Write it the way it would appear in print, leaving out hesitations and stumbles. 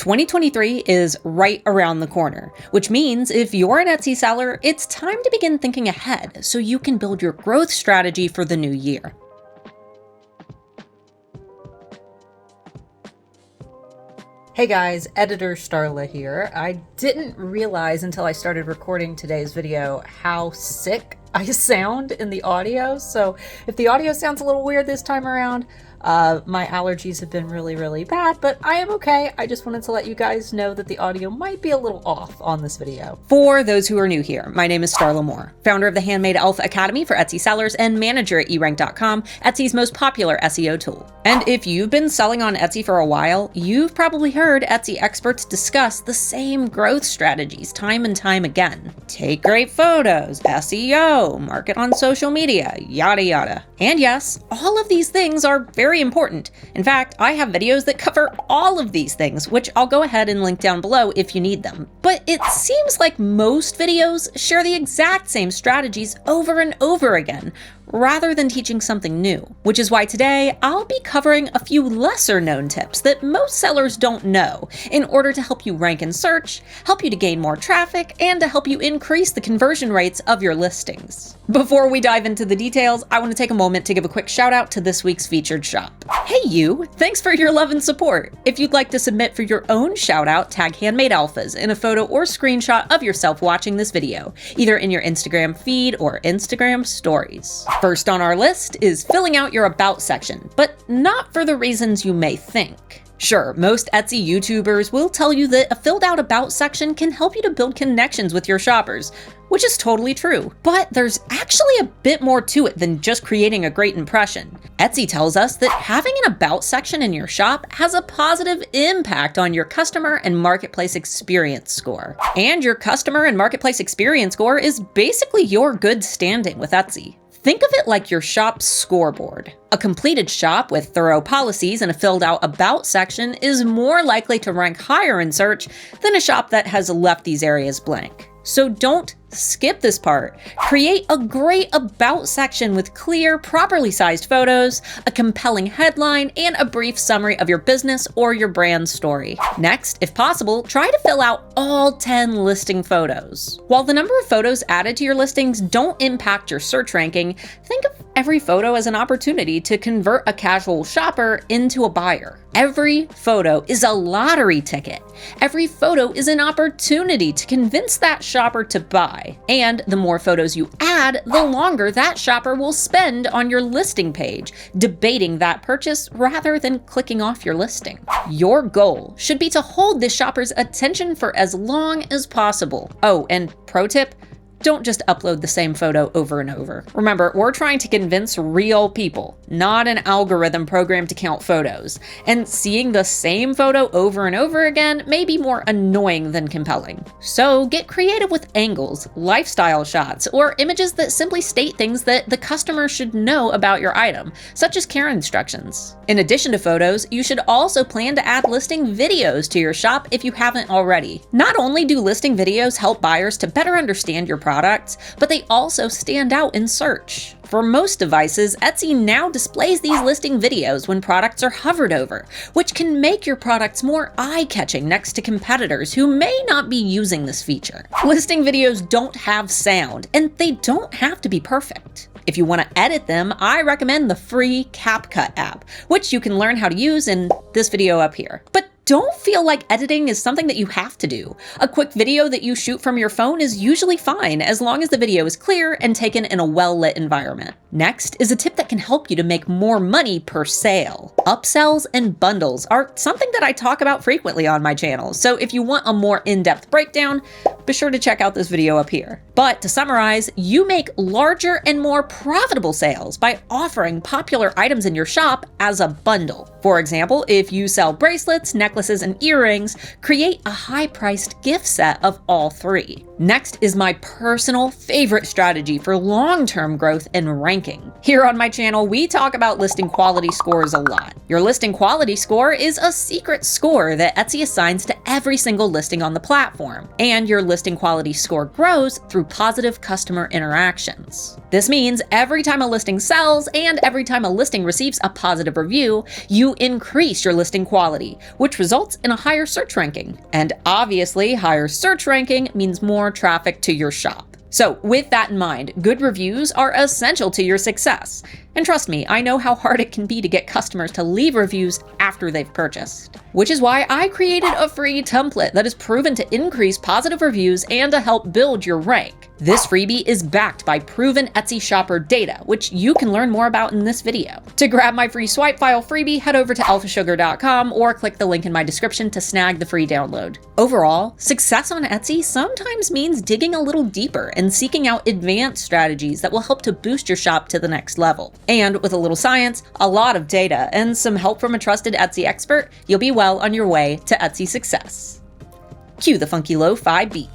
2023 is right around the corner, which means if you're an Etsy seller, it's time to begin thinking ahead so you can build your growth strategy for the new year. Hey guys, editor Starla here. I didn't realize until I started recording today's video how sick I sound in the audio. So if the audio sounds a little weird this time around, my allergies have been really bad, but I am okay. I just wanted to let you guys know that the audio might be a little off on this video. For those who are new here, my name is Starla 𝔸𝕚𝕝, founder of the Handmade Alpha Academy for Etsy sellers and manager at eRank.com, Etsy's most popular SEO tool. And if you've been selling on Etsy for a while, you've probably heard Etsy experts discuss the same growth strategies time and time again. Take great photos, SEO, market on social media, yada yada. And yes, all of these things are very important. In fact, I have videos that cover all of these things, which I'll go ahead and link down below if you need them. But it seems like most videos share the exact same strategies over and over again, rather than teaching something new. Which is why today I'll be covering a few lesser known tips that most sellers don't know in order to help you rank in search, help you to gain more traffic, and to help you increase the conversion rates of your listings. Before we dive into the details, I want to take a moment to give a quick shout out to this week's featured shop. Hey you, thanks for your love and support. If you'd like to submit for your own shout out, tag Handmade Alphas in a photo or screenshot of yourself watching this video, either in your Instagram feed or Instagram stories. First on our list is filling out your About section, but not for the reasons you may think. Sure, most Etsy YouTubers will tell you that a filled out About section can help you to build connections with your shoppers, which is totally true. But there's actually a bit more to it than just creating a great impression. Etsy tells us that having an About section in your shop has a positive impact on your customer and marketplace experience score. And your customer and marketplace experience score is basically your good standing with Etsy. Think of it like your shop's scoreboard. A completed shop with thorough policies and a filled out About section is more likely to rank higher in search than a shop that has left these areas blank. So don't skip this part. Create a great About section with clear, properly sized photos, a compelling headline, and a brief summary of your business or your brand story. Next, if possible, try to fill out all 10 listing photos. While the number of photos added to your listings don't impact your search ranking, think of every photo as an opportunity to convert a casual shopper into a buyer. Every photo is a lottery ticket. Every photo is an opportunity to convince that shopper to buy. And the more photos you add, the longer that shopper will spend on your listing page, debating that purchase rather than clicking off your listing. Your goal should be to hold this shopper's attention for as long as possible. Oh, and pro tip, don't just upload the same photo over and over. Remember, we're trying to convince real people, not an algorithm programmed to count photos. And seeing the same photo over and over again may be more annoying than compelling. So get creative with angles, lifestyle shots, or images that simply state things that the customer should know about your item, such as care instructions. In addition to photos, you should also plan to add listing videos to your shop if you haven't already. Not only do listing videos help buyers to better understand your products, but they also stand out in search. For most devices, Etsy now displays these listing videos when products are hovered over, which can make your products more eye-catching next to competitors who may not be using this feature. Listing videos don't have sound, and they don't have to be perfect. If you want to edit them, I recommend the free CapCut app, which you can learn how to use in this video up here. But don't feel like editing is something that you have to do. A quick video that you shoot from your phone is usually fine as long as the video is clear and taken in a well-lit environment. Next is a tip that can help you to make more money per sale. Upsells and bundles are something that I talk about frequently on my channel, so if you want a more in-depth breakdown, be sure to check out this video up here. But to summarize, you make larger and more profitable sales by offering popular items in your shop as a bundle. For example, if you sell bracelets, necklaces, and earrings, create a high-priced gift set of all three. Next is my personal favorite strategy for long-term growth and ranking. Here on my channel, we talk about listing quality scores a lot. Your listing quality score is a secret score that Etsy assigns to every single listing on the platform, and your listing quality score grows through positive customer interactions. This means every time a listing sells and every time a listing receives a positive review, you increase your listing quality, which results in a higher search ranking. And obviously, higher search ranking means more traffic to your shop. So with that in mind, good reviews are essential to your success. And trust me, I know how hard it can be to get customers to leave reviews after they've purchased. Which is why I created a free template that is proven to increase positive reviews and to help build your rank. This freebie is backed by proven Etsy shopper data, which you can learn more about in this video. To grab my free swipe file freebie, head over to ℂ𝕠𝕚𝕒𝕟.com or click the link in my description to snag the free download. Overall, success on Etsy sometimes means digging a little deeper and seeking out advanced strategies that will help to boost your shop to the next level. And with a little science, a lot of data, and some help from a trusted Etsy expert, you'll be well on your way to Etsy success. Cue the funky lo-fi beat.